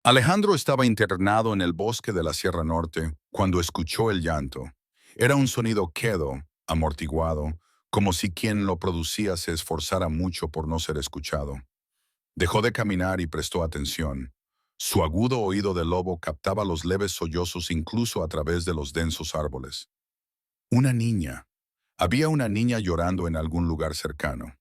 Alejandro estaba internado en el bosque de la Sierra Norte cuando escuchó el llanto. Era un sonido quedo, amortiguado, como si quien lo producía se esforzara mucho por no ser escuchado. Dejó de caminar y prestó atención. Su agudo oído de lobo captaba los leves sollozos incluso a través de los densos árboles. Una niña. Había una niña llorando en algún lugar cercano.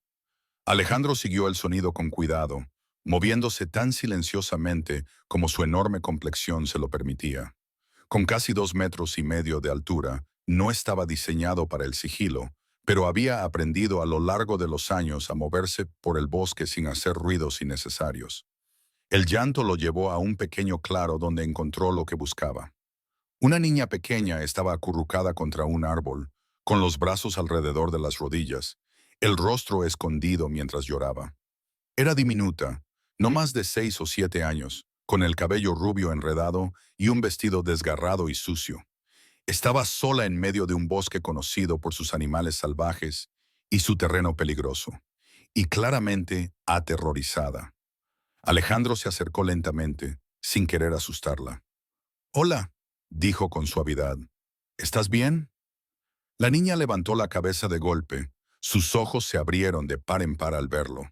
Alejandro siguió el sonido con cuidado, moviéndose tan silenciosamente como su enorme complexión se lo permitía. Con casi 2,5 metros de altura, no estaba diseñado para el sigilo, pero había aprendido a lo largo de los años a moverse por el bosque sin hacer ruidos innecesarios. El llanto lo llevó a un pequeño claro donde encontró lo que buscaba. Una niña pequeña estaba acurrucada contra un árbol, con los brazos alrededor de las rodillas, el rostro escondido mientras lloraba. Era diminuta, no más de 6 o 7 años, con el cabello rubio enredado y un vestido desgarrado y sucio. Estaba sola en medio de un bosque conocido por sus animales salvajes y su terreno peligroso, y claramente aterrorizada. Alejandro se acercó lentamente, sin querer asustarla. «Hola», dijo con suavidad. «¿Estás bien?» La niña levantó la cabeza de golpe. Sus ojos se abrieron de par en par al verlo.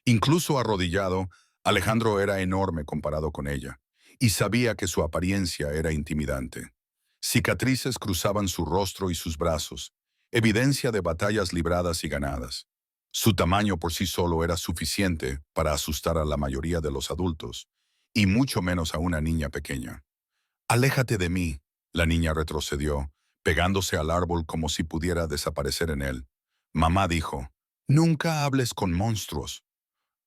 Incluso arrodillado, Alejandro era enorme comparado con ella, y sabía que su apariencia era intimidante. Cicatrices cruzaban su rostro y sus brazos, evidencia de batallas libradas y ganadas. Su tamaño por sí solo era suficiente para asustar a la mayoría de los adultos, y mucho menos a una niña pequeña. «Aléjate de mí», la niña retrocedió, pegándose al árbol como si pudiera desaparecer en él. Mamá dijo, «Nunca hables con monstruos».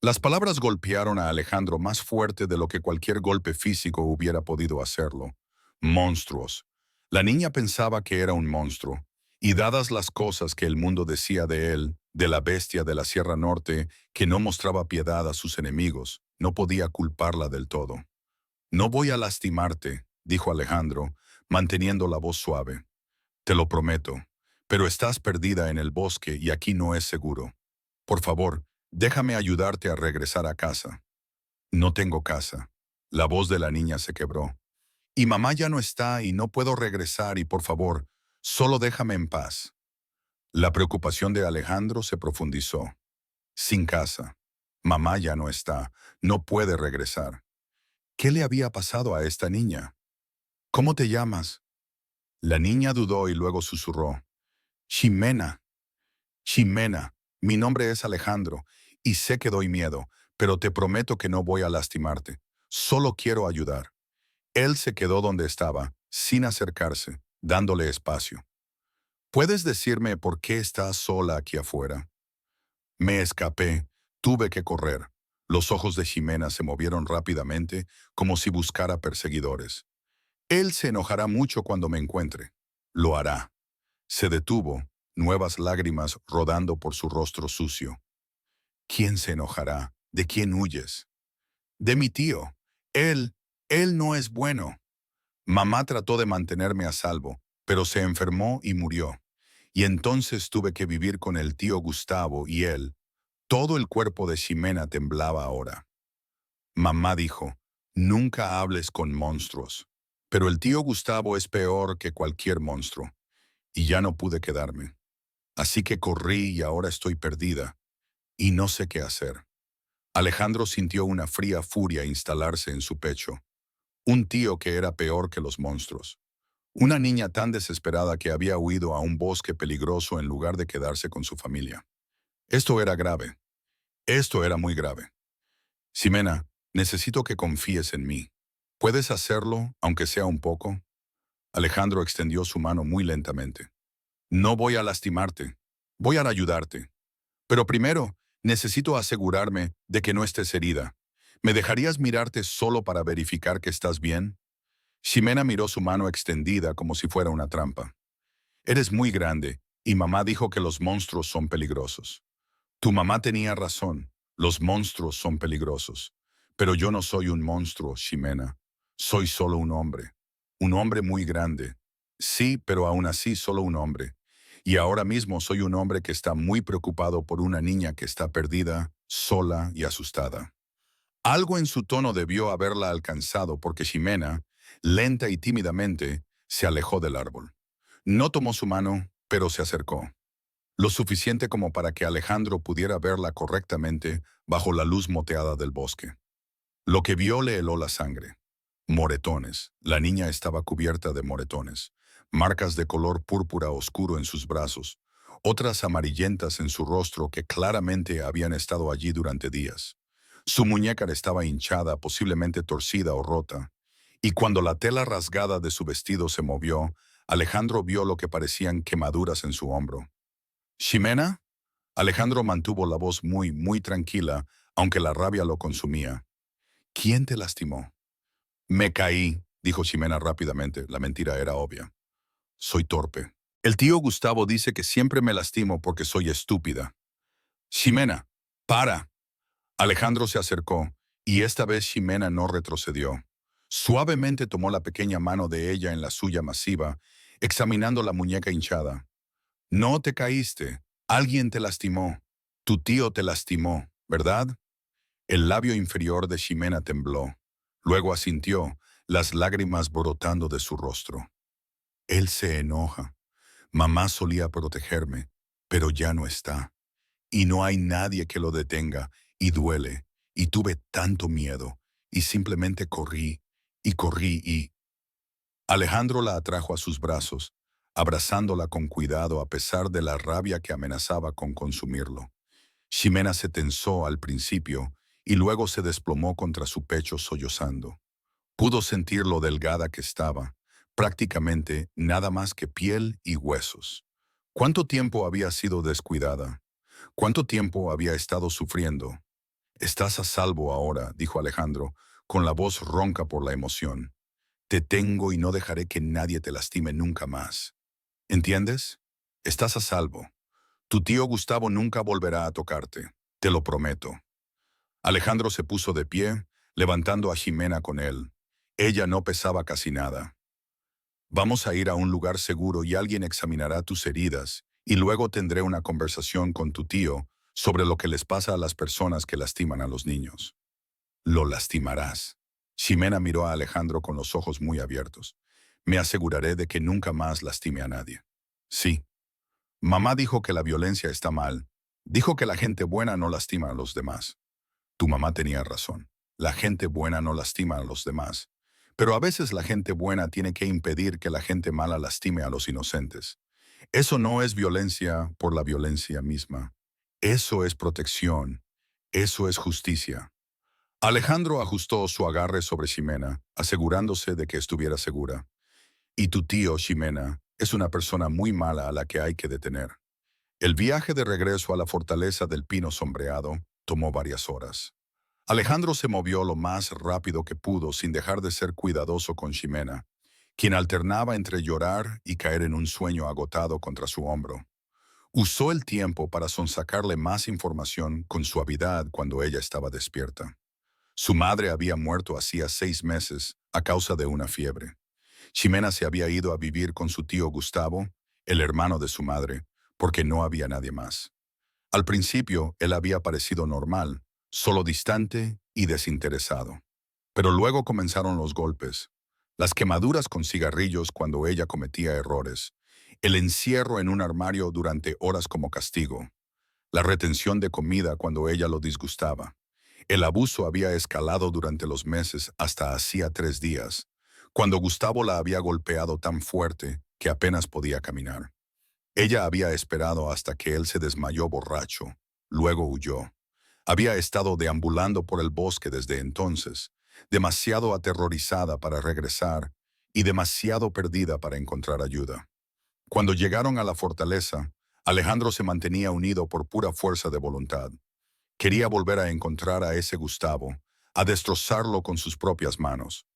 Las palabras golpearon a Alejandro más fuerte de lo que cualquier golpe físico hubiera podido hacerlo. Monstruos. La niña pensaba que era un monstruo, y dadas las cosas que el mundo decía de él, de la bestia de la Sierra Norte, que no mostraba piedad a sus enemigos, no podía culparla del todo. «No voy a lastimarte», dijo Alejandro, manteniendo la voz suave. «Te lo prometo, pero estás perdida en el bosque y aquí no es seguro. Por favor, déjame ayudarte a regresar a casa». «No tengo casa». La voz de la niña se quebró. «Y mamá ya no está y no puedo regresar y por favor, solo déjame en paz». La preocupación de Alejandro se profundizó. Sin casa. Mamá ya no está. No puede regresar. ¿Qué le había pasado a esta niña? «¿Cómo te llamas?» La niña dudó y luego susurró. «Ximena. Ximena. Mi nombre es Alejandro, y sé que doy miedo, pero te prometo que no voy a lastimarte. Solo quiero ayudar». Él se quedó donde estaba, sin acercarse, dándole espacio. «¿Puedes decirme por qué estás sola aquí afuera?» «Me escapé. Tuve que correr». Los ojos de Ximena se movieron rápidamente, como si buscara perseguidores. «Él se enojará mucho cuando me encuentre». «Lo hará». Se detuvo, nuevas lágrimas rodando por su rostro sucio. «¿Quién se enojará? ¿De quién huyes?» «De mi tío. Él, él no es bueno». Mamá trató de mantenerme a salvo, pero se enfermó y murió. Y entonces tuve que vivir con el tío Gustavo y él. Todo el cuerpo de Ximena temblaba ahora. Mamá dijo, «Nunca hables con monstruos». Pero el tío Gustavo es peor que cualquier monstruo. Y ya no pude quedarme. Así que corrí y ahora estoy perdida. Y no sé qué hacer. Alejandro sintió una fría furia instalarse en su pecho. Un tío que era peor que los monstruos. Una niña tan desesperada que había huido a un bosque peligroso en lugar de quedarse con su familia. Esto era grave. Esto era muy grave. «Ximena, necesito que confíes en mí. ¿Puedes hacerlo, aunque sea un poco?» Alejandro extendió su mano muy lentamente. «No voy a lastimarte. Voy a ayudarte. Pero primero, necesito asegurarme de que no estés herida. ¿Me dejarías mirarte solo para verificar que estás bien?» Ximena miró su mano extendida como si fuera una trampa. «Eres muy grande, y mamá dijo que los monstruos son peligrosos». «Tu mamá tenía razón. Los monstruos son peligrosos. Pero yo no soy un monstruo, Ximena. Soy solo un hombre. Un hombre muy grande. Sí, pero aún así solo un hombre. Y ahora mismo soy un hombre que está muy preocupado por una niña que está perdida, sola y asustada». Algo en su tono debió haberla alcanzado porque Ximena, lenta y tímidamente, se alejó del árbol. No tomó su mano, pero se acercó. Lo suficiente como para que Alejandro pudiera verla correctamente bajo la luz moteada del bosque. Lo que vio le heló la sangre. Moretones. La niña estaba cubierta de moretones. Marcas de color púrpura oscuro en sus brazos. Otras amarillentas en su rostro que claramente habían estado allí durante días. Su muñeca estaba hinchada, posiblemente torcida o rota. Y cuando la tela rasgada de su vestido se movió, Alejandro vio lo que parecían quemaduras en su hombro. ¿Ximena? Alejandro mantuvo la voz muy tranquila, aunque la rabia lo consumía. ¿Quién te lastimó? Me caí, dijo Ximena rápidamente. La mentira era obvia. Soy torpe. El tío Gustavo dice que siempre me lastimo porque soy estúpida. Ximena, para. Alejandro se acercó, y esta vez Ximena no retrocedió. Suavemente tomó la pequeña mano de ella en la suya masiva, examinando la muñeca hinchada. No te caíste. Alguien te lastimó. Tu tío te lastimó, ¿verdad? El labio inferior de Ximena tembló. Luego asintió, las lágrimas brotando de su rostro. Él se enoja. Mamá solía protegerme, pero ya no está. Y no hay nadie que lo detenga, y duele, y tuve tanto miedo, y simplemente corrí. Alejandro la atrajo a sus brazos, abrazándola con cuidado a pesar de la rabia que amenazaba con consumirlo. Ximena se tensó al principio y luego se desplomó contra su pecho sollozando. Pudo sentir lo delgada que estaba, prácticamente nada más que piel y huesos. ¿Cuánto tiempo había sido descuidada? ¿Cuánto tiempo había estado sufriendo? Estás a salvo ahora, dijo Alejandro, con la voz ronca por la emoción. Te tengo y no dejaré que nadie te lastime nunca más. ¿Entiendes? Estás a salvo. Tu tío Gustavo nunca volverá a tocarte, te lo prometo. Alejandro se puso de pie, levantando a Ximena con él. Ella no pesaba casi nada. Vamos a ir a un lugar seguro y alguien examinará tus heridas, y luego tendré una conversación con tu tío sobre lo que les pasa a las personas que lastiman a los niños. Lo lastimarás. Ximena miró a Alejandro con los ojos muy abiertos. Me aseguraré de que nunca más lastime a nadie. Sí. Mamá dijo que la violencia está mal. Dijo que la gente buena no lastima a los demás. Tu mamá tenía razón. La gente buena no lastima a los demás. Pero a veces la gente buena tiene que impedir que la gente mala lastime a los inocentes. Eso no es violencia por la violencia misma. Eso es protección. Eso es justicia. Alejandro ajustó su agarre sobre Ximena, asegurándose de que estuviera segura. Y tu tío, Ximena, es una persona muy mala a la que hay que detener. El viaje de regreso a la fortaleza del Pino Sombreado tomó varias horas. Alejandro se movió lo más rápido que pudo sin dejar de ser cuidadoso con Ximena, quien alternaba entre llorar y caer en un sueño agotado contra su hombro. Usó el tiempo para sonsacarle más información con suavidad cuando ella estaba despierta. Su madre había muerto hacía 6 meses a causa de una fiebre. Ximena se había ido a vivir con su tío Gustavo, el hermano de su madre, porque no había nadie más. Al principio, él había parecido normal, solo distante y desinteresado. Pero luego comenzaron los golpes, las quemaduras con cigarrillos cuando ella cometía errores, el encierro en un armario durante horas como castigo, la retención de comida cuando ella lo disgustaba. El abuso había escalado durante los meses hasta hacía 3 días, cuando Gustavo la había golpeado tan fuerte que apenas podía caminar. Ella había esperado hasta que él se desmayó borracho, luego huyó. Había estado deambulando por el bosque desde entonces, demasiado aterrorizada para regresar y demasiado perdida para encontrar ayuda. Cuando llegaron a la fortaleza, Alejandro se mantenía unido por pura fuerza de voluntad. Quería volver a encontrar a ese Gustavo, a destrozarlo con sus propias manos.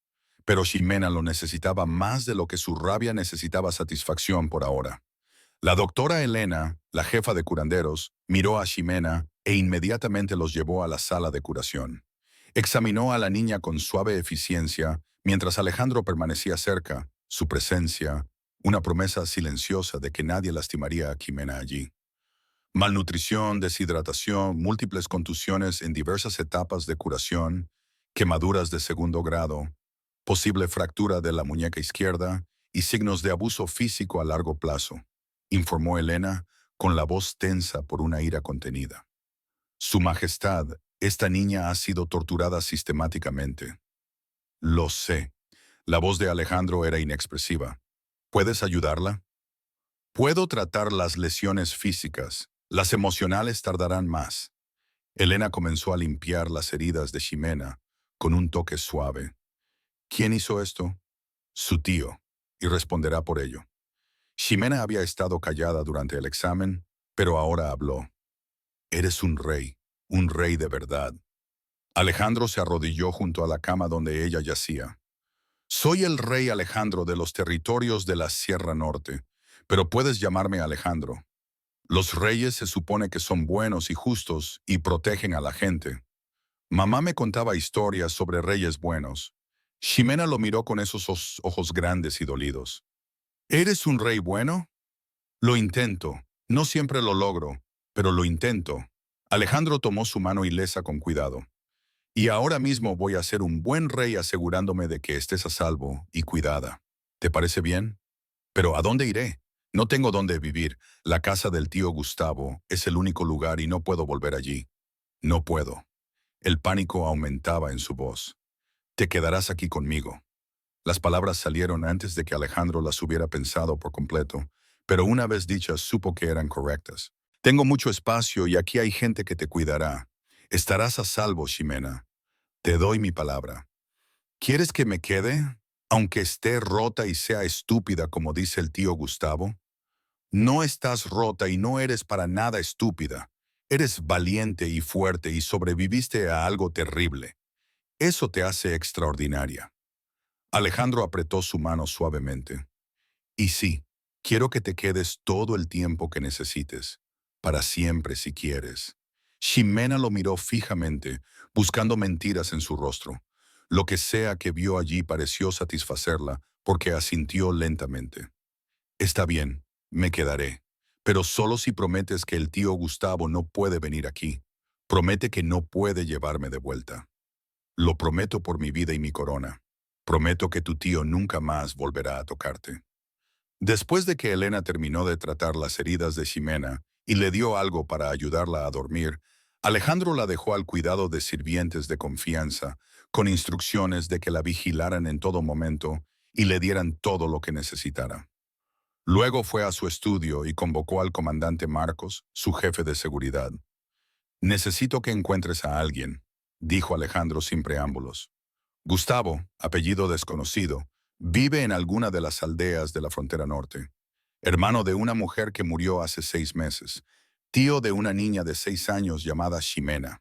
Pero Ximena lo necesitaba más de lo que su rabia necesitaba satisfacción por ahora. La doctora Elena, la jefa de curanderos, miró a Ximena e inmediatamente los llevó a la sala de curación. Examinó a la niña con suave eficiencia, mientras Alejandro permanecía cerca, su presencia, una promesa silenciosa de que nadie lastimaría a Ximena allí. Malnutrición, deshidratación, múltiples contusiones en diversas etapas de curación, quemaduras de segundo grado, posible fractura de la muñeca izquierda y signos de abuso físico a largo plazo, informó Elena con la voz tensa por una ira contenida. Su Majestad, esta niña ha sido torturada sistemáticamente. Lo sé. La voz de Alejandro era inexpresiva. ¿Puedes ayudarla? Puedo tratar las lesiones físicas. Las emocionales tardarán más. Elena comenzó a limpiar las heridas de Ximena con un toque suave. ¿Quién hizo esto? Su tío, y responderá por ello. Ximena había estado callada durante el examen, pero ahora habló. Eres un rey de verdad. Alejandro se arrodilló junto a la cama donde ella yacía. Soy el rey Alejandro de los territorios de la Sierra Norte, pero puedes llamarme Alejandro. Los reyes se supone que son buenos y justos y protegen a la gente. Mamá me contaba historias sobre reyes buenos. Ximena lo miró con esos ojos grandes y dolidos. ¿Eres un rey bueno? Lo intento. No siempre lo logro, pero lo intento. Alejandro tomó su mano ilesa con cuidado. Y ahora mismo voy a ser un buen rey asegurándome de que estés a salvo y cuidada. ¿Te parece bien? Pero ¿a dónde iré? No tengo dónde vivir. La casa del tío Gustavo es el único lugar y no puedo volver allí. No puedo. El pánico aumentaba en su voz. Te quedarás aquí conmigo. Las palabras salieron antes de que Alejandro las hubiera pensado por completo, pero una vez dichas supo que eran correctas. Tengo mucho espacio y aquí hay gente que te cuidará. Estarás a salvo, Ximena. Te doy mi palabra. ¿Quieres que me quede? Aunque esté rota y sea estúpida como dice el tío Gustavo. No estás rota y no eres para nada estúpida. Eres valiente y fuerte y sobreviviste a algo terrible. Eso te hace extraordinaria. Alejandro apretó su mano suavemente. Y sí, quiero que te quedes todo el tiempo que necesites, para siempre si quieres. Ximena lo miró fijamente, buscando mentiras en su rostro. Lo que sea que vio allí pareció satisfacerla, porque asintió lentamente. Está bien, me quedaré, pero solo si prometes que el tío Gustavo no puede venir aquí. Promete que no puede llevarme de vuelta. Lo prometo por mi vida y mi corona. Prometo que tu tío nunca más volverá a tocarte. Después de que Elena terminó de tratar las heridas de Ximena y le dio algo para ayudarla a dormir, Alejandro la dejó al cuidado de sirvientes de confianza, con instrucciones de que la vigilaran en todo momento y le dieran todo lo que necesitara. Luego fue a su estudio y convocó al comandante Marcos, su jefe de seguridad. Necesito que encuentres a alguien, dijo Alejandro sin preámbulos. Gustavo, apellido desconocido, vive en alguna de las aldeas de la frontera norte. Hermano de una mujer que murió hace 6 meses. Tío de una niña de 6 años llamada Ximena.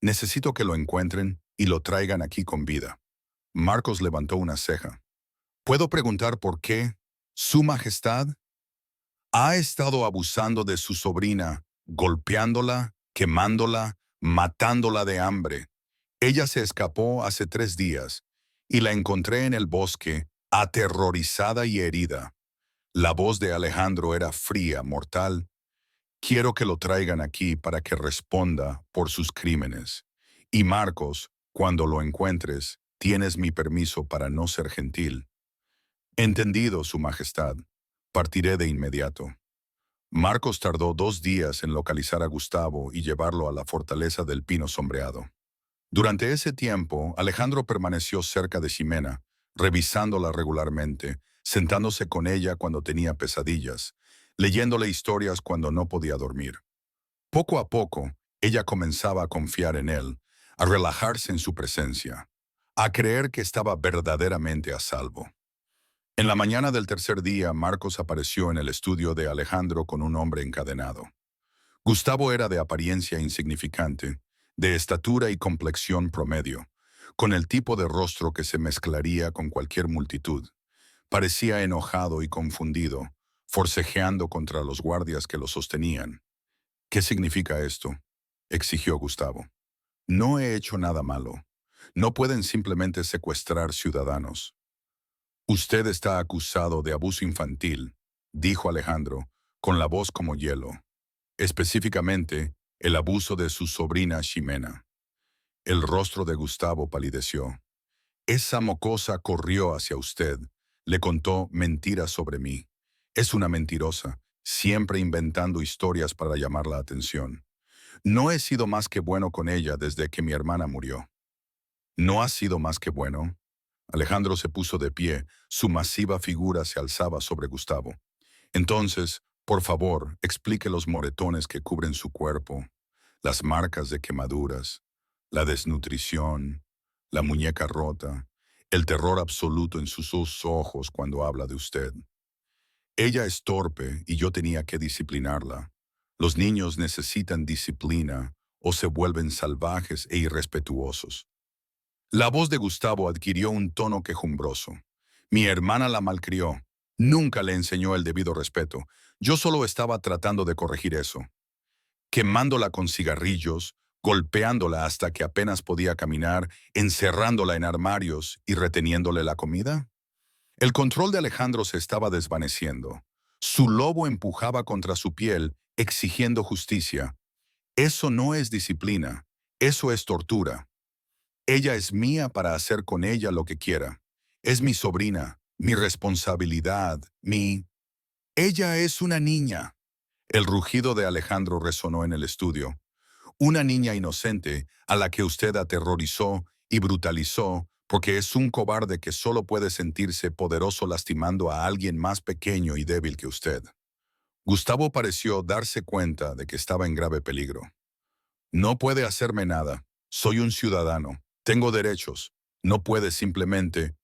Necesito que lo encuentren y lo traigan aquí con vida. Marcos levantó una ceja. ¿Puedo preguntar por qué? ¿Su Majestad ha estado abusando de su sobrina, golpeándola, quemándola, matándola de hambre? Ella se escapó hace 3 días y la encontré en el bosque, aterrorizada y herida. La voz de Alejandro era fría, mortal. Quiero que lo traigan aquí para que responda por sus crímenes. Y Marcos, cuando lo encuentres, tienes mi permiso para no ser gentil. Entendido, Su Majestad. Partiré de inmediato. Marcos tardó 2 días en localizar a Gustavo y llevarlo a la fortaleza del Pino Sombreado. Durante ese tiempo, Alejandro permaneció cerca de Ximena, revisándola regularmente, sentándose con ella cuando tenía pesadillas, leyéndole historias cuando no podía dormir. Poco a poco, ella comenzaba a confiar en él, a relajarse en su presencia, a creer que estaba verdaderamente a salvo. En la mañana del tercer día, Marcos apareció en el estudio de Alejandro con un hombre encadenado. Gustavo era de apariencia insignificante, de estatura y complexión promedio, con el tipo de rostro que se mezclaría con cualquier multitud. Parecía enojado y confundido, forcejeando contra los guardias que lo sostenían. ¿Qué significa esto?, exigió Gustavo. No he hecho nada malo. No pueden simplemente secuestrar ciudadanos. Usted está acusado de abuso infantil, dijo Alejandro, con la voz como hielo. Específicamente, el abuso de su sobrina Ximena. El rostro de Gustavo palideció. Esa mocosa corrió hacia usted. Le contó mentiras sobre mí. Es una mentirosa, siempre inventando historias para llamar la atención. No he sido más que bueno con ella desde que mi hermana murió. ¿No ha sido más que bueno? Alejandro se puso de pie, su masiva figura se alzaba sobre Gustavo. Entonces, por favor, explique los moretones que cubren su cuerpo, las marcas de quemaduras, la desnutrición, la muñeca rota, el terror absoluto en sus dos ojos cuando habla de usted. Ella es torpe y yo tenía que disciplinarla. Los niños necesitan disciplina o se vuelven salvajes e irrespetuosos. La voz de Gustavo adquirió un tono quejumbroso. Mi hermana la malcrió. Nunca le enseñó el debido respeto. Yo solo estaba tratando de corregir eso. Quemándola con cigarrillos, golpeándola hasta que apenas podía caminar, encerrándola en armarios y reteniéndole la comida. El control de Alejandro se estaba desvaneciendo. Su lobo empujaba contra su piel, exigiendo justicia. Eso no es disciplina, eso es tortura. Ella es mía para hacer con ella lo que quiera. Es mi sobrina, mi responsabilidad, mi... Ella es una niña. El rugido de Alejandro resonó en el estudio. Una niña inocente a la que usted aterrorizó y brutalizó porque es un cobarde que solo puede sentirse poderoso lastimando a alguien más pequeño y débil que usted. Gustavo pareció darse cuenta de que estaba en grave peligro. No puede hacerme nada. Soy un ciudadano. Tengo derechos. No puede simplemente...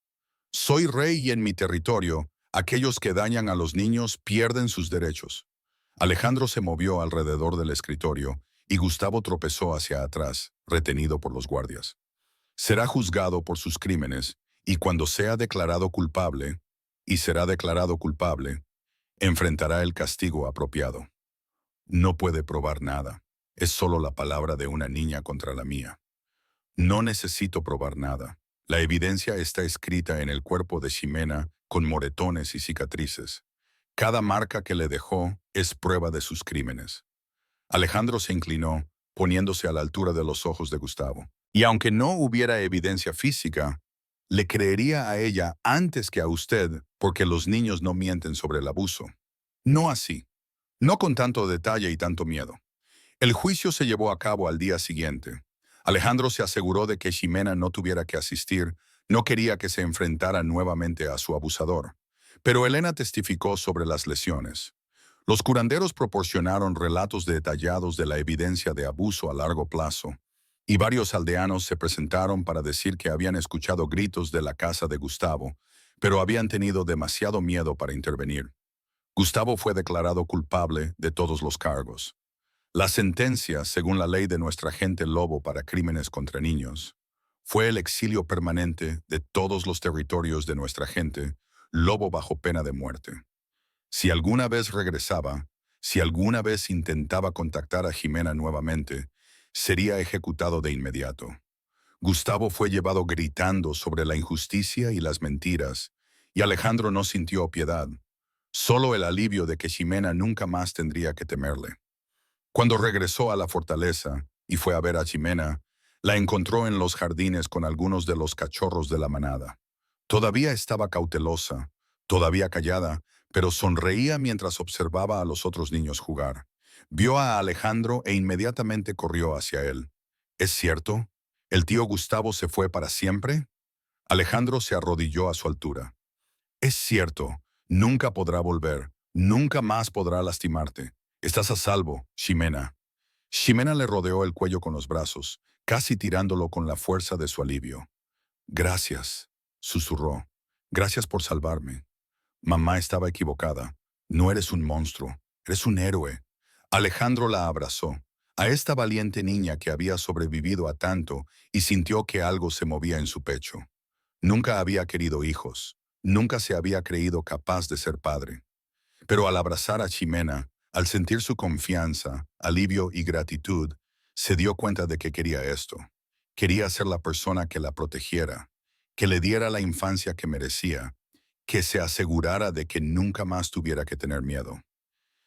Soy rey y en mi territorio, aquellos que dañan a los niños pierden sus derechos. Alejandro se movió alrededor del escritorio y Gustavo tropezó hacia atrás, retenido por los guardias. Será juzgado por sus crímenes y cuando sea declarado culpable, y será declarado culpable, enfrentará el castigo apropiado. No puede probar nada. Es solo la palabra de una niña contra la mía. No necesito probar nada. La evidencia está escrita en el cuerpo de Ximena con moretones y cicatrices. Cada marca que le dejó es prueba de sus crímenes. Alejandro se inclinó, poniéndose a la altura de los ojos de Gustavo. Y aunque no hubiera evidencia física, le creería a ella antes que a usted porque los niños no mienten sobre el abuso. No así. No con tanto detalle y tanto miedo. El juicio se llevó a cabo al día siguiente. Alejandro se aseguró de que Ximena no tuviera que asistir, no quería que se enfrentara nuevamente a su abusador. Pero Elena testificó sobre las lesiones. Los curanderos proporcionaron relatos detallados de la evidencia de abuso a largo plazo, y varios aldeanos se presentaron para decir que habían escuchado gritos de la casa de Gustavo, pero habían tenido demasiado miedo para intervenir. Gustavo fue declarado culpable de todos los cargos. La sentencia, según la ley de nuestra gente lobo para crímenes contra niños, fue el exilio permanente de todos los territorios de nuestra gente, lobo bajo pena de muerte. Si alguna vez regresaba, si alguna vez intentaba contactar a Ximena nuevamente, sería ejecutado de inmediato. Gustavo fue llevado gritando sobre la injusticia y las mentiras, y Alejandro no sintió piedad, solo el alivio de que Ximena nunca más tendría que temerle. Cuando regresó a la fortaleza y fue a ver a Ximena, la encontró en los jardines con algunos de los cachorros de la manada. Todavía estaba cautelosa, todavía callada, pero sonreía mientras observaba a los otros niños jugar. Vio a Alejandro e inmediatamente corrió hacia él. ¿Es cierto? ¿El tío Gustavo se fue para siempre? Alejandro se arrodilló a su altura. Es cierto, nunca podrá volver, nunca más podrá lastimarte. Estás a salvo, Ximena. Ximena le rodeó el cuello con los brazos, casi tirándolo con la fuerza de su alivio. Gracias, susurró. Gracias por salvarme. Mamá estaba equivocada. No eres un monstruo, eres un héroe. Alejandro la abrazó, a esta valiente niña que había sobrevivido a tanto y sintió que algo se movía en su pecho. Nunca había querido hijos, nunca se había creído capaz de ser padre. Pero al abrazar a Ximena, al sentir su confianza, alivio y gratitud, se dio cuenta de que quería esto. Quería ser la persona que la protegiera, que le diera la infancia que merecía, que se asegurara de que nunca más tuviera que tener miedo.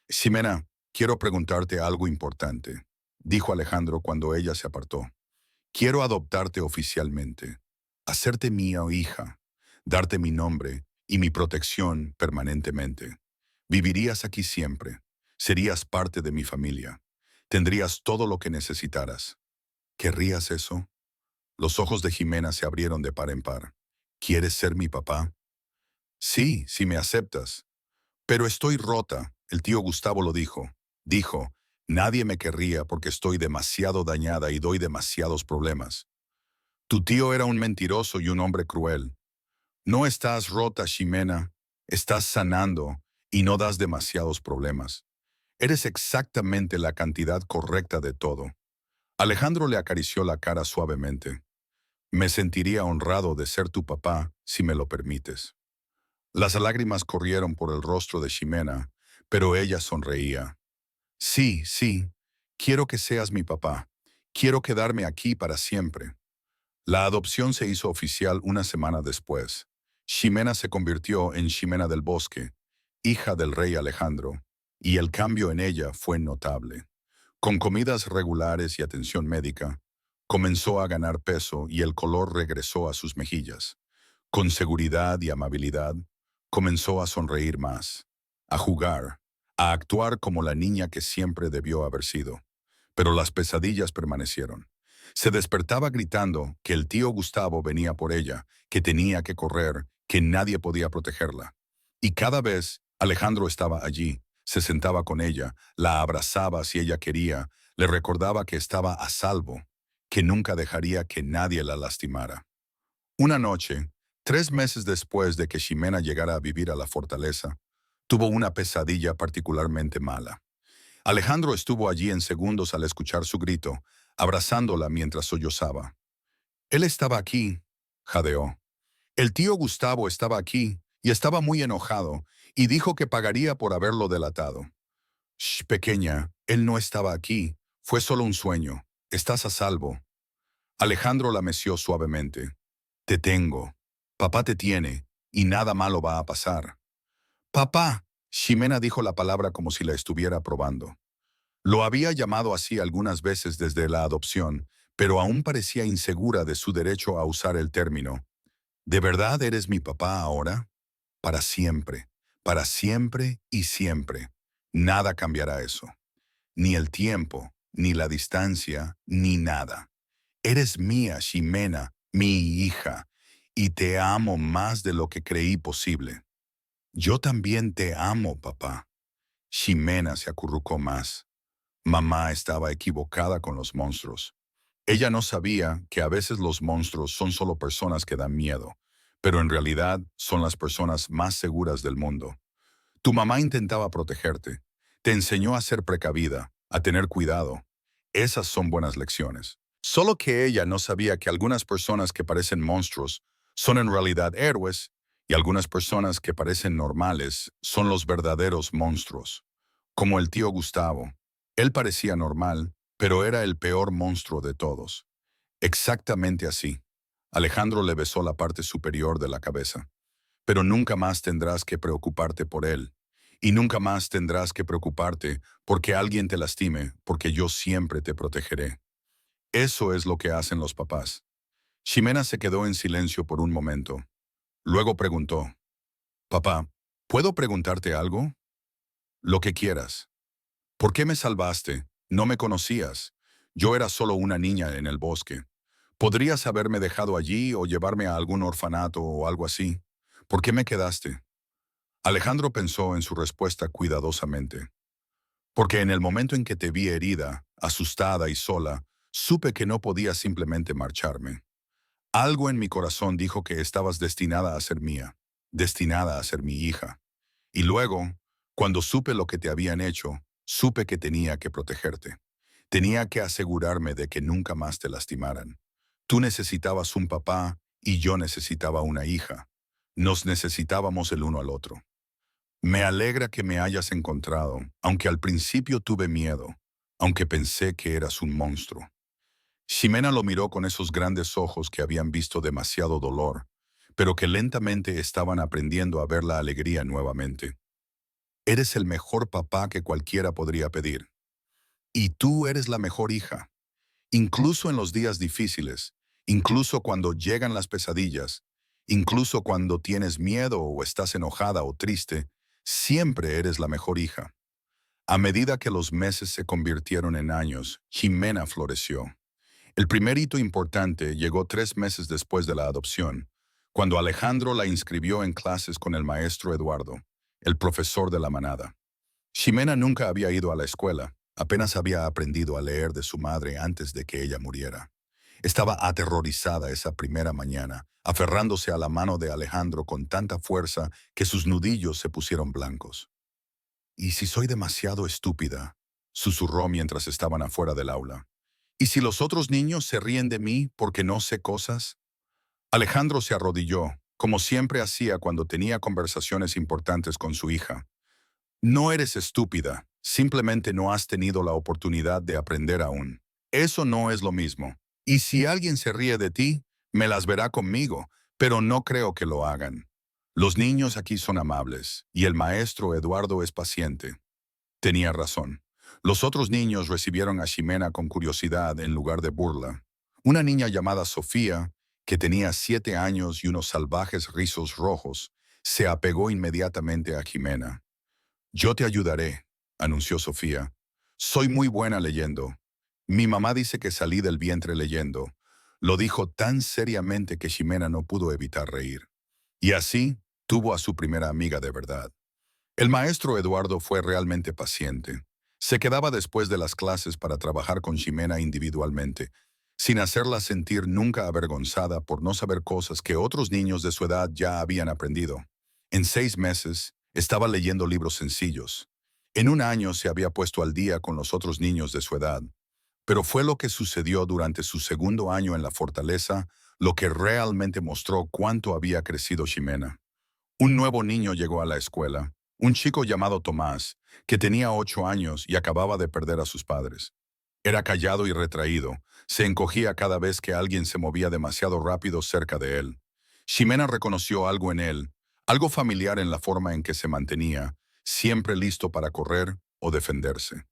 Ximena, quiero preguntarte algo importante, dijo Alejandro cuando ella se apartó. Quiero adoptarte oficialmente, hacerte mía o hija, darte mi nombre y mi protección permanentemente. Vivirías aquí siempre, serías parte de mi familia, tendrías todo lo que necesitaras. ¿Querrías eso? Los ojos de Jimena se abrieron de par en par. ¿Quieres ser mi papá? Sí, si me aceptas. Pero estoy rota, el tío Gustavo lo dijo. Dijo, nadie me querría porque estoy demasiado dañada y doy demasiados problemas. Tu tío era un mentiroso y un hombre cruel. No estás rota, Ximena. Estás sanando y no das demasiados problemas. Eres exactamente la cantidad correcta de todo. Alejandro le acarició la cara suavemente. Me sentiría honrado de ser tu papá, si me lo permites. Las lágrimas corrieron por el rostro de Ximena, pero ella sonreía. Sí, sí, quiero que seas mi papá. Quiero quedarme aquí para siempre. La adopción se hizo oficial una semana después. Ximena se convirtió en Ximena del Bosque, hija del rey Alejandro, y el cambio en ella fue notable. Con comidas regulares y atención médica, comenzó a ganar peso y el color regresó a sus mejillas. Con seguridad y amabilidad, comenzó a sonreír más, a jugar, a actuar como la niña que siempre debió haber sido. Pero las pesadillas permanecieron. Se despertaba gritando que el tío Gustavo venía por ella, que tenía que correr, que nadie podía protegerla. Y cada vez Alejandro estaba allí, se sentaba con ella, la abrazaba si ella quería, le recordaba que estaba a salvo, que nunca dejaría que nadie la lastimara. Una noche, 3 meses después de que Ximena llegara a vivir a la fortaleza, tuvo una pesadilla particularmente mala. Alejandro estuvo allí en segundos al escuchar su grito, abrazándola mientras sollozaba. Él estaba aquí, jadeó. El tío Gustavo estaba aquí y estaba muy enojado y dijo que pagaría por haberlo delatado. Shh, pequeña, él no estaba aquí. Fue solo un sueño. Estás a salvo. Alejandro la meció suavemente. Te tengo. Papá te tiene y nada malo va a pasar. Papá. Ximena dijo la palabra como si la estuviera probando. Lo había llamado así algunas veces desde la adopción, pero aún parecía insegura de su derecho a usar el término. ¿De verdad eres mi papá ahora? Para siempre y siempre. Nada cambiará eso. Ni el tiempo, ni la distancia, ni nada. Eres mía, Ximena, mi hija, y te amo más de lo que creí posible. Yo también te amo, papá. Ximena se acurrucó más. Mamá estaba equivocada con los monstruos. Ella no sabía que a veces los monstruos son solo personas que dan miedo, pero en realidad son las personas más seguras del mundo. Tu mamá intentaba protegerte. Te enseñó a ser precavida, a tener cuidado. Esas son buenas lecciones. Solo que ella no sabía que algunas personas que parecen monstruos son en realidad héroes y algunas personas que parecen normales son los verdaderos monstruos. Como el tío Gustavo. Él parecía normal, pero era el peor monstruo de todos. Exactamente así. Alejandro le besó la parte superior de la cabeza. Pero nunca más tendrás que preocuparte por él. Y nunca más tendrás que preocuparte porque alguien te lastime, porque yo siempre te protegeré. Eso es lo que hacen los papás. Ximena se quedó en silencio por un momento. Luego preguntó, Papá, ¿puedo preguntarte algo? Lo que quieras. ¿Por qué me salvaste? No me conocías. Yo era solo una niña en el bosque. Podrías haberme dejado allí o llevarme a algún orfanato o algo así. ¿Por qué me quedaste? Alejandro pensó en su respuesta cuidadosamente. Porque en el momento en que te vi herida, asustada y sola, supe que no podía simplemente marcharme. Algo en mi corazón dijo que estabas destinada a ser mía, destinada a ser mi hija. Y luego, cuando supe lo que te habían hecho, supe que tenía que protegerte. Tenía que asegurarme de que nunca más te lastimaran. Tú necesitabas un papá y yo necesitaba una hija. Nos necesitábamos el uno al otro. Me alegra que me hayas encontrado, aunque al principio tuve miedo, aunque pensé que eras un monstruo. Ximena lo miró con esos grandes ojos que habían visto demasiado dolor, pero que lentamente estaban aprendiendo a ver la alegría nuevamente. Eres el mejor papá que cualquiera podría pedir. Y tú eres la mejor hija. Incluso en los días difíciles, incluso cuando llegan las pesadillas, incluso cuando tienes miedo o estás enojada o triste, siempre eres la mejor hija. A medida que los meses se convirtieron en años, Ximena floreció. El primer hito importante llegó 3 meses después de la adopción, cuando Alejandro la inscribió en clases con el maestro Eduardo, el profesor de la manada. Ximena nunca había ido a la escuela, apenas había aprendido a leer de su madre antes de que ella muriera. Estaba aterrorizada esa primera mañana, aferrándose a la mano de Alejandro con tanta fuerza que sus nudillos se pusieron blancos. ¿Y si soy demasiado estúpida?, susurró mientras estaban afuera del aula. ¿Y si los otros niños se ríen de mí porque no sé cosas? Alejandro se arrodilló, como siempre hacía cuando tenía conversaciones importantes con su hija. No eres estúpida, simplemente no has tenido la oportunidad de aprender aún. Eso no es lo mismo. Y si alguien se ríe de ti, me las verá conmigo, pero no creo que lo hagan. Los niños aquí son amables, y el maestro Eduardo es paciente. Tenía razón. Los otros niños recibieron a Ximena con curiosidad en lugar de burla. Una niña llamada Sofía, que tenía 7 años y unos salvajes rizos rojos, se apegó inmediatamente a Ximena. Yo te ayudaré, anunció Sofía. Soy muy buena leyendo. Mi mamá dice que salí del vientre leyendo. Lo dijo tan seriamente que Ximena no pudo evitar reír. Y así tuvo a su primera amiga de verdad. El maestro Eduardo fue realmente paciente. Se quedaba después de las clases para trabajar con Ximena individualmente, sin hacerla sentir nunca avergonzada por no saber cosas que otros niños de su edad ya habían aprendido. En 6 meses, estaba leyendo libros sencillos. En un año se había puesto al día con los otros niños de su edad. Pero fue lo que sucedió durante su segundo año en la fortaleza lo que realmente mostró cuánto había crecido Ximena. Un nuevo niño llegó a la escuela, un chico llamado Tomás, que tenía 8 años y acababa de perder a sus padres. Era callado y retraído, se encogía cada vez que alguien se movía demasiado rápido cerca de él. Ximena reconoció algo en él, algo familiar en la forma en que se mantenía, siempre listo para correr o defenderse.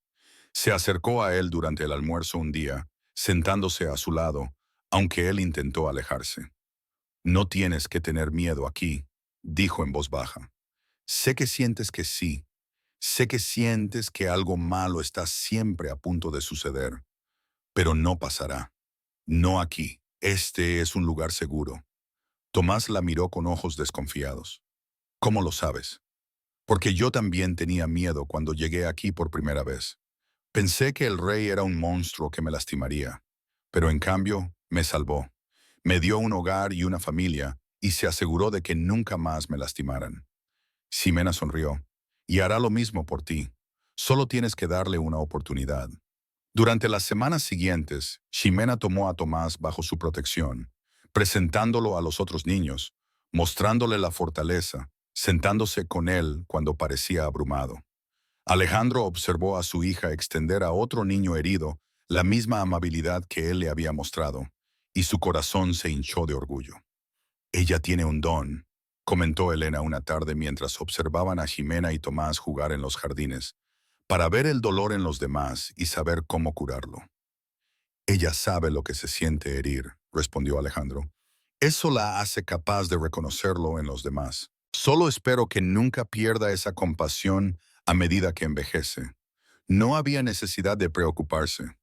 Se acercó a él durante el almuerzo un día, sentándose a su lado, aunque él intentó alejarse. No tienes que tener miedo aquí, dijo en voz baja. Sé que sientes que sí. Sé que sientes que algo malo está siempre a punto de suceder, pero no pasará. No aquí. Este es un lugar seguro. Tomás la miró con ojos desconfiados. ¿Cómo lo sabes? Porque yo también tenía miedo cuando llegué aquí por primera vez. Pensé que el rey era un monstruo que me lastimaría, pero en cambio me salvó. Me dio un hogar y una familia y se aseguró de que nunca más me lastimaran. Ximena sonrió. Y hará lo mismo por ti. Solo tienes que darle una oportunidad. Durante las semanas siguientes, Ximena tomó a Tomás bajo su protección, presentándolo a los otros niños, mostrándole la fortaleza, sentándose con él cuando parecía abrumado. Alejandro observó a su hija extender a otro niño herido la misma amabilidad que él le había mostrado, y su corazón se hinchó de orgullo. Ella tiene un don, comentó Elena una tarde mientras observaban a Ximena y Tomás jugar en los jardines, para ver el dolor en los demás y saber cómo curarlo. Ella sabe lo que se siente herir, respondió Alejandro. Eso la hace capaz de reconocerlo en los demás. Solo espero que nunca pierda esa compasión a medida que envejece. No había necesidad de preocuparse.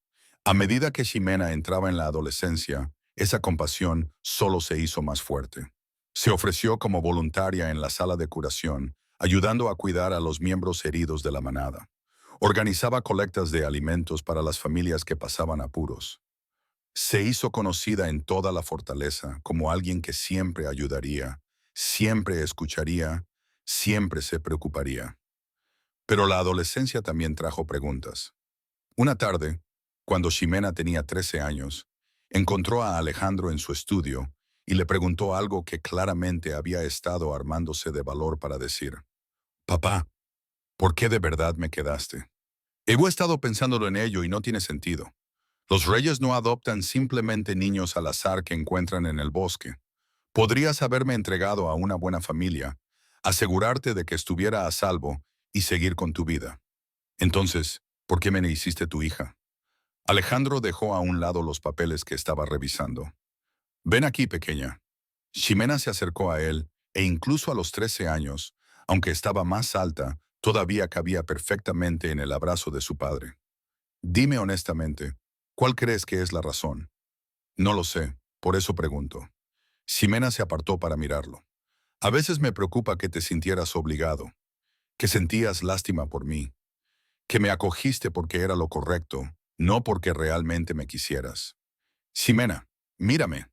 A medida que Ximena entraba en la adolescencia, esa compasión solo se hizo más fuerte. Se ofreció como voluntaria en la sala de curación, ayudando a cuidar a los miembros heridos de la manada. Organizaba colectas de alimentos para las familias que pasaban apuros. Se hizo conocida en toda la fortaleza como alguien que siempre ayudaría, siempre escucharía, siempre se preocuparía. Pero la adolescencia también trajo preguntas. Una tarde, cuando Ximena tenía 13 años, encontró a Alejandro en su estudio y le preguntó algo que claramente había estado armándose de valor para decir. Papá, ¿por qué de verdad me quedaste? He estado pensándolo en ello y no tiene sentido. Los reyes no adoptan simplemente niños al azar que encuentran en el bosque. Podrías haberme entregado a una buena familia, asegurarte de que estuviera a salvo y seguir con tu vida. Entonces, ¿por qué me hiciste tu hija? Alejandro dejó a un lado los papeles que estaba revisando. Ven aquí, pequeña. Ximena se acercó a él, e incluso a los 13 años, aunque estaba más alta, todavía cabía perfectamente en el abrazo de su padre. Dime honestamente, ¿cuál crees que es la razón? No lo sé, por eso pregunto. Ximena se apartó para mirarlo. A veces me preocupa que te sintieras obligado, que sentías lástima por mí, que me acogiste porque era lo correcto, no porque realmente me quisieras. Ximena, mírame.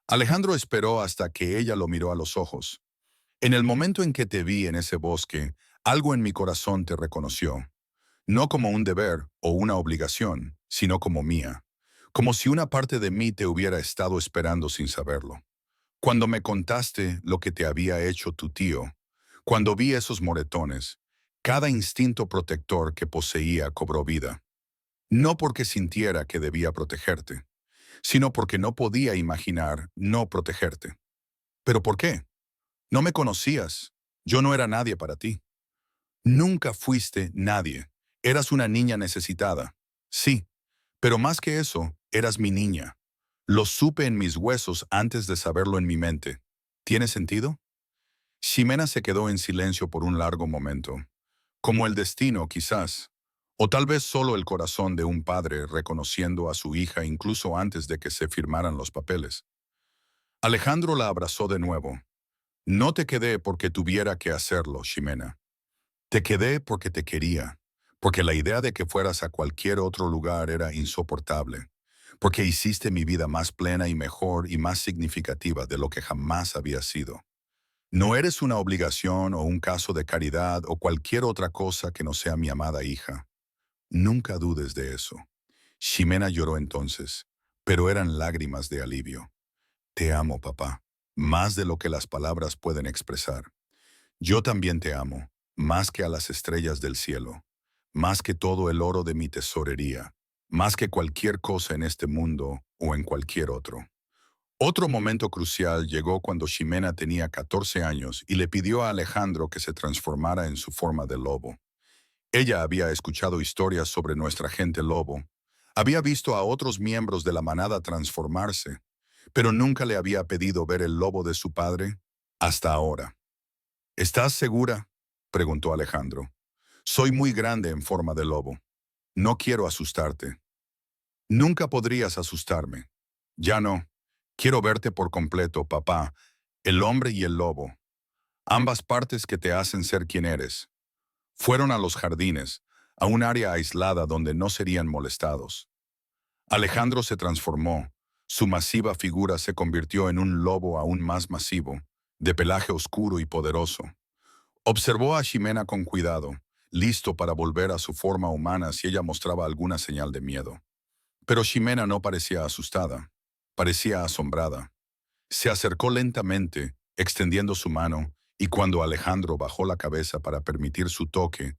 Alejandro esperó hasta que ella lo miró a los ojos. En el momento en que te vi en ese bosque, algo en mi corazón te reconoció, no como un deber o una obligación, sino como mía, como si una parte de mí te hubiera estado esperando sin saberlo. Cuando me contaste lo que te había hecho tu tío, cuando vi esos moretones, cada instinto protector que poseía cobró vida. No porque sintiera que debía protegerte, sino porque no podía imaginar no protegerte. ¿Pero por qué? No me conocías. Yo no era nadie para ti. Nunca fuiste nadie. Eras una niña necesitada. Sí, pero más que eso, eras mi niña. Lo supe en mis huesos antes de saberlo en mi mente. ¿Tiene sentido? Ximena se quedó en silencio por un largo momento. Como el destino, quizás. O tal vez solo el corazón de un padre reconociendo a su hija incluso antes de que se firmaran los papeles. Alejandro la abrazó de nuevo. No te quedé porque tuviera que hacerlo, Ximena. Te quedé porque te quería, porque la idea de que fueras a cualquier otro lugar era insoportable, porque hiciste mi vida más plena y mejor y más significativa de lo que jamás había sido. No eres una obligación o un caso de caridad o cualquier otra cosa que no sea mi amada hija. Nunca dudes de eso. Ximena lloró entonces, pero eran lágrimas de alivio. Te amo, papá, más de lo que las palabras pueden expresar. Yo también te amo, más que a las estrellas del cielo, más que todo el oro de mi tesorería, más que cualquier cosa en este mundo o en cualquier otro. Otro momento crucial llegó cuando Ximena tenía 14 años y le pidió a Alejandro que se transformara en su forma de lobo. Ella había escuchado historias sobre nuestra gente lobo, había visto a otros miembros de la manada transformarse, pero nunca le había pedido ver el lobo de su padre hasta ahora. ¿Estás segura?, preguntó Alejandro. Soy muy grande en forma de lobo. No quiero asustarte. Nunca podrías asustarme. Ya no. Quiero verte por completo, papá, el hombre y el lobo. Ambas partes que te hacen ser quien eres. Fueron a los jardines, a un área aislada donde no serían molestados. Alejandro se transformó. Su masiva figura se convirtió en un lobo aún más masivo, de pelaje oscuro y poderoso. Observó a Ximena con cuidado, listo para volver a su forma humana si ella mostraba alguna señal de miedo. Pero Ximena no parecía asustada, parecía asombrada. Se acercó lentamente, extendiendo su mano, y cuando Alejandro bajó la cabeza para permitir su toque,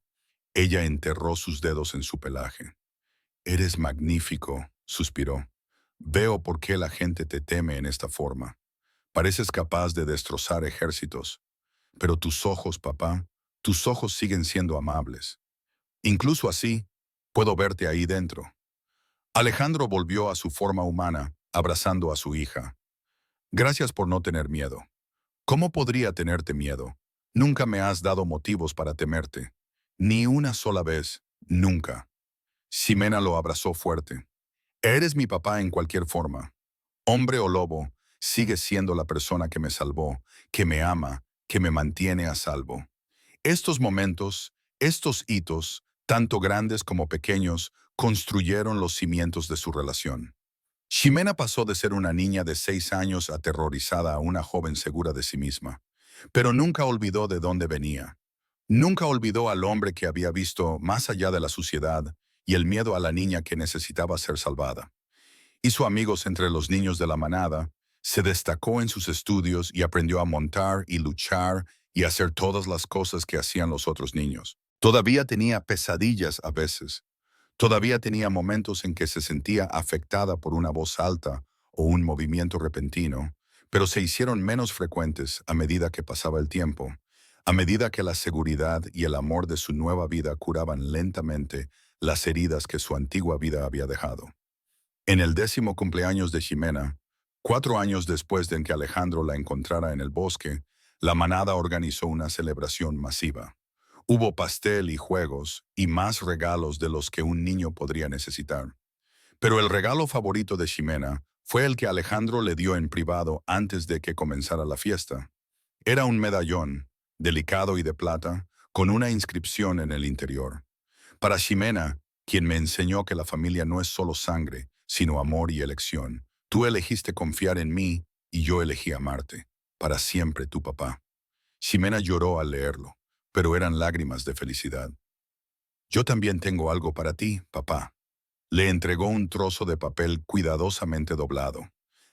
ella enterró sus dedos en su pelaje. «Eres magnífico», suspiró. «Veo por qué la gente te teme en esta forma. Pareces capaz de destrozar ejércitos. Pero tus ojos, papá, tus ojos siguen siendo amables. Incluso así, puedo verte ahí dentro». Alejandro volvió a su forma humana, abrazando a su hija. «Gracias por no tener miedo». «¿Cómo podría tenerte miedo? Nunca me has dado motivos para temerte. Ni una sola vez, nunca». Ximena lo abrazó fuerte. «Eres mi papá en cualquier forma. Hombre o lobo, sigues siendo la persona que me salvó, que me ama, que me mantiene a salvo». Estos momentos, estos hitos, tanto grandes como pequeños, construyeron los cimientos de su relación. Ximena pasó de ser una niña de 6 años aterrorizada a una joven segura de sí misma, pero nunca olvidó de dónde venía. Nunca olvidó al hombre que había visto más allá de la suciedad y el miedo a la niña que necesitaba ser salvada. Hizo amigos entre los niños de la manada, se destacó en sus estudios y aprendió a montar y luchar y hacer todas las cosas que hacían los otros niños. Todavía tenía pesadillas a veces. Todavía tenía momentos en que se sentía afectada por una voz alta o un movimiento repentino, pero se hicieron menos frecuentes a medida que pasaba el tiempo, a medida que la seguridad y el amor de su nueva vida curaban lentamente las heridas que su antigua vida había dejado. En el 10º cumpleaños de Ximena, 4 años después de que Alejandro la encontrara en el bosque, la manada organizó una celebración masiva. Hubo pastel y juegos, y más regalos de los que un niño podría necesitar. Pero el regalo favorito de Ximena fue el que Alejandro le dio en privado antes de que comenzara la fiesta. Era un medallón, delicado y de plata, con una inscripción en el interior. Para Ximena, quien me enseñó que la familia no es solo sangre, sino amor y elección. Tú elegiste confiar en mí y yo elegí amarte. Para siempre tu papá. Ximena lloró al leerlo, pero eran lágrimas de felicidad. Yo también tengo algo para ti, papá. Le entregó un trozo de papel cuidadosamente doblado.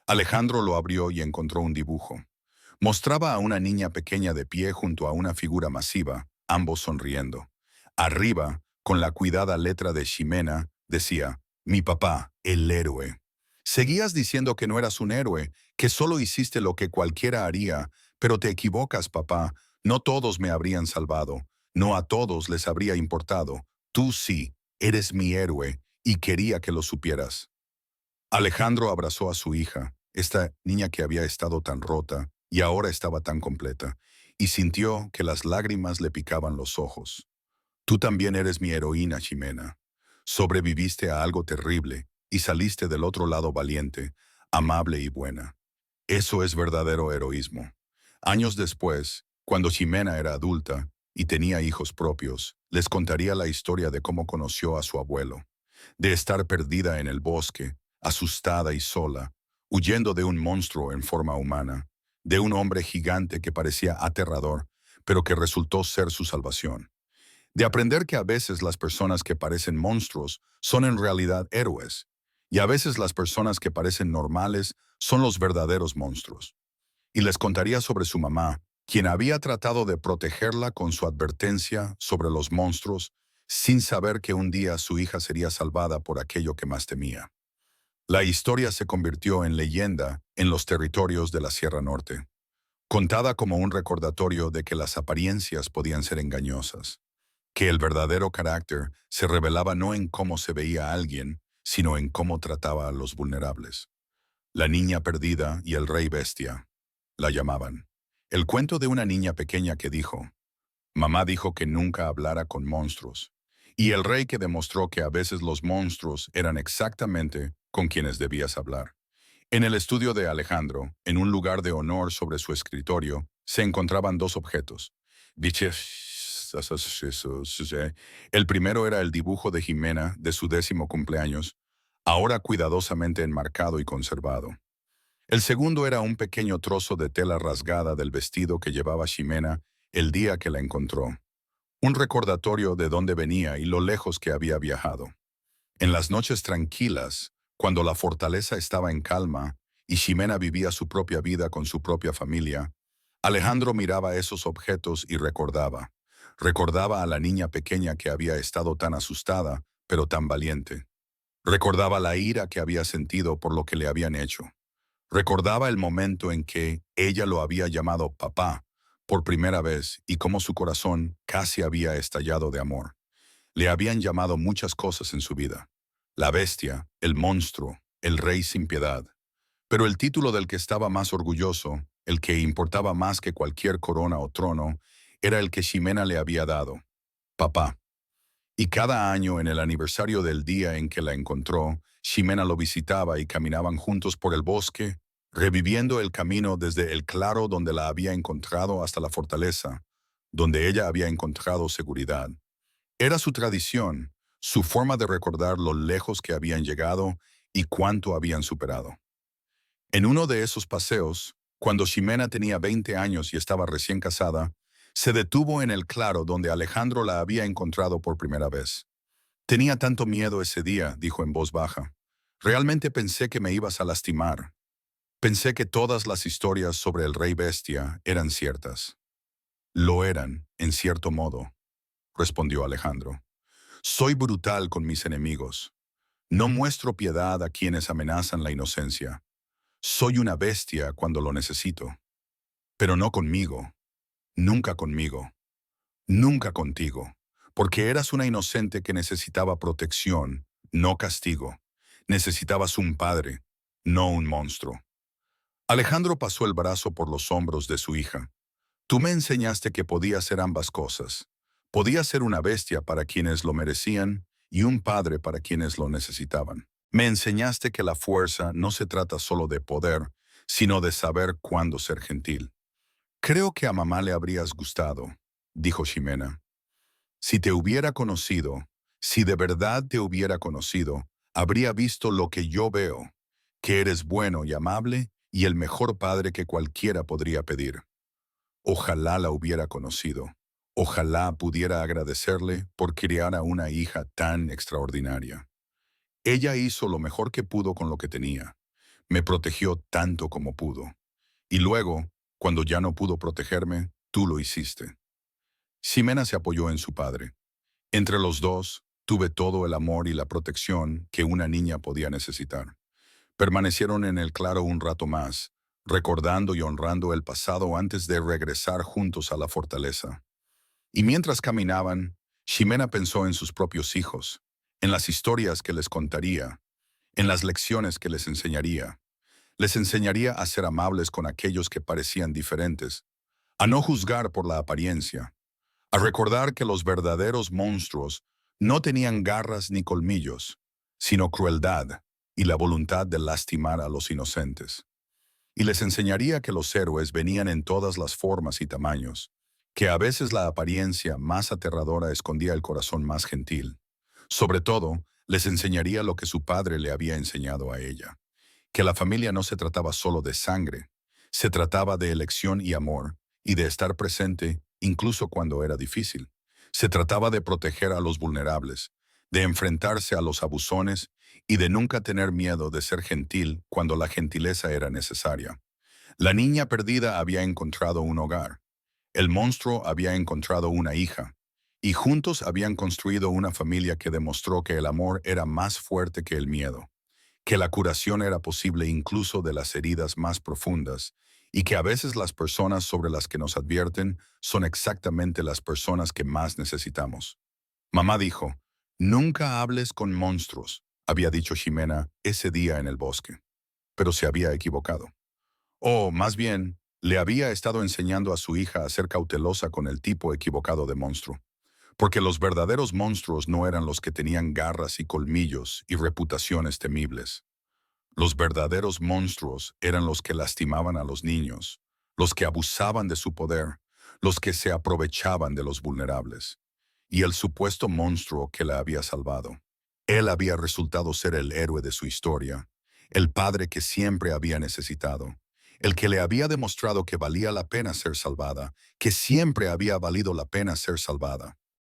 Alejandro lo abrió y encontró un dibujo. Mostraba a una niña pequeña de pie junto a una figura masiva, ambos sonriendo. Arriba, con la cuidada letra de Ximena, decía, «Mi papá, el héroe». Seguías diciendo que no eras un héroe, que solo hiciste lo que cualquiera haría, pero te equivocas, papá. No todos me habrían salvado, no a todos les habría importado. Tú sí, eres mi héroe, y quería que lo supieras. Alejandro abrazó a su hija, esta niña que había estado tan rota y ahora estaba tan completa, y sintió que las lágrimas le picaban los ojos. Tú también eres mi heroína, Ximena. Sobreviviste a algo terrible y saliste del otro lado valiente, amable y buena. Eso es verdadero heroísmo. Años después, cuando Ximena era adulta y tenía hijos propios, les contaría la historia de cómo conoció a su abuelo, de estar perdida en el bosque, asustada y sola, huyendo de un monstruo en forma humana, de un hombre gigante que parecía aterrador, pero que resultó ser su salvación. De aprender que a veces las personas que parecen monstruos son en realidad héroes, y a veces las personas que parecen normales son los verdaderos monstruos. Y les contaría sobre su mamá, quien había tratado de protegerla con su advertencia sobre los monstruos, sin saber que un día su hija sería salvada por aquello que más temía. La historia se convirtió en leyenda en los territorios de la Sierra Norte, contada como un recordatorio de que las apariencias podían ser engañosas, que el verdadero carácter se revelaba no en cómo se veía a alguien, sino en cómo trataba a los vulnerables. La niña perdida y el rey bestia, la llamaban. El cuento de una niña pequeña que dijo, mamá dijo que nunca hablara con monstruos, y el rey que demostró que a veces los monstruos eran exactamente con quienes debías hablar. En el estudio de Alejandro, en un lugar de honor sobre su escritorio, se encontraban dos objetos. El primero era el dibujo de Ximena de su 10º cumpleaños, ahora cuidadosamente enmarcado y conservado. El segundo era un pequeño trozo de tela rasgada del vestido que llevaba Ximena el día que la encontró. Un recordatorio de dónde venía y lo lejos que había viajado. En las noches tranquilas, cuando la fortaleza estaba en calma y Ximena vivía su propia vida con su propia familia, Alejandro miraba esos objetos y recordaba. Recordaba a la niña pequeña que había estado tan asustada, pero tan valiente. Recordaba la ira que había sentido por lo que le habían hecho. Recordaba el momento en que ella lo había llamado papá por primera vez y cómo su corazón casi había estallado de amor. Le habían llamado muchas cosas en su vida. La bestia, el monstruo, el rey sin piedad. Pero el título del que estaba más orgulloso, el que importaba más que cualquier corona o trono, era el que Ximena le había dado, papá. Y cada año en el aniversario del día en que la encontró, Ximena lo visitaba y caminaban juntos por el bosque, reviviendo el camino desde el claro donde la había encontrado hasta la fortaleza, donde ella había encontrado seguridad. Era su tradición, su forma de recordar lo lejos que habían llegado y cuánto habían superado. En uno de esos paseos, cuando Ximena tenía 20 años y estaba recién casada, se detuvo en el claro donde Alejandro la había encontrado por primera vez. Tenía tanto miedo ese día, dijo en voz baja. Realmente pensé que me ibas a lastimar. Pensé que todas las historias sobre el rey bestia eran ciertas. Lo eran, en cierto modo, respondió Alejandro. Soy brutal con mis enemigos. No muestro piedad a quienes amenazan la inocencia. Soy una bestia cuando lo necesito. Pero no conmigo. Nunca conmigo. Nunca contigo. porque eras una inocente que necesitaba protección, no castigo. Necesitabas un padre, no un monstruo. Alejandro pasó el brazo por los hombros de su hija. Tú me enseñaste que podía ser ambas cosas. Podía ser una bestia para quienes lo merecían y un padre para quienes lo necesitaban. Me enseñaste que la fuerza no se trata solo de poder, sino de saber cuándo ser gentil. Creo que a mamá le habrías gustado, dijo Ximena. Si te hubiera conocido, si de verdad te hubiera conocido, habría visto lo que yo veo, que eres bueno y amable y el mejor padre que cualquiera podría pedir. Ojalá la hubiera conocido. Ojalá pudiera agradecerle por criar a una hija tan extraordinaria. Ella hizo lo mejor que pudo con lo que tenía. Me protegió tanto como pudo. Y luego, cuando ya no pudo protegerme, tú lo hiciste. Ximena se apoyó en su padre. Entre los dos, tuve todo el amor y la protección que una niña podía necesitar. Permanecieron en el claro un rato más, recordando y honrando el pasado antes de regresar juntos a la fortaleza. Y mientras caminaban, Ximena pensó en sus propios hijos, en las historias que les contaría, en las lecciones que les enseñaría. Les enseñaría a ser amables con aquellos que parecían diferentes, a no juzgar por la apariencia, a recordar que los verdaderos monstruos no tenían garras ni colmillos, sino crueldad y la voluntad de lastimar a los inocentes. Y les enseñaría que los héroes venían en todas las formas y tamaños, que a veces la apariencia más aterradora escondía el corazón más gentil. Sobre todo, les enseñaría lo que su padre le había enseñado a ella, que la familia no se trataba solo de sangre, se trataba de elección y amor, y de estar presente incluso cuando era difícil. Se trataba de proteger a los vulnerables, de enfrentarse a los abusones y de nunca tener miedo de ser gentil cuando la gentileza era necesaria. La niña perdida había encontrado un hogar, el monstruo había encontrado una hija, y juntos habían construido una familia que demostró que el amor era más fuerte que el miedo, que la curación era posible incluso de las heridas más profundas, y que a veces las personas sobre las que nos advierten son exactamente las personas que más necesitamos. Mamá dijo, nunca hables con monstruos, había dicho Ximena ese día en el bosque, pero se había equivocado. O, más bien, le había estado enseñando a su hija a ser cautelosa con el tipo equivocado de monstruo, porque los verdaderos monstruos no eran los que tenían garras y colmillos y reputaciones temibles. Los verdaderos monstruos eran los que lastimaban a los niños, los que abusaban de su poder, los que se aprovechaban de los vulnerables. Y el supuesto monstruo que la había salvado. Él había resultado ser el héroe de su historia, el padre que siempre había necesitado, el que le había demostrado que valía la pena ser salvada, que siempre había valido la pena ser salvada.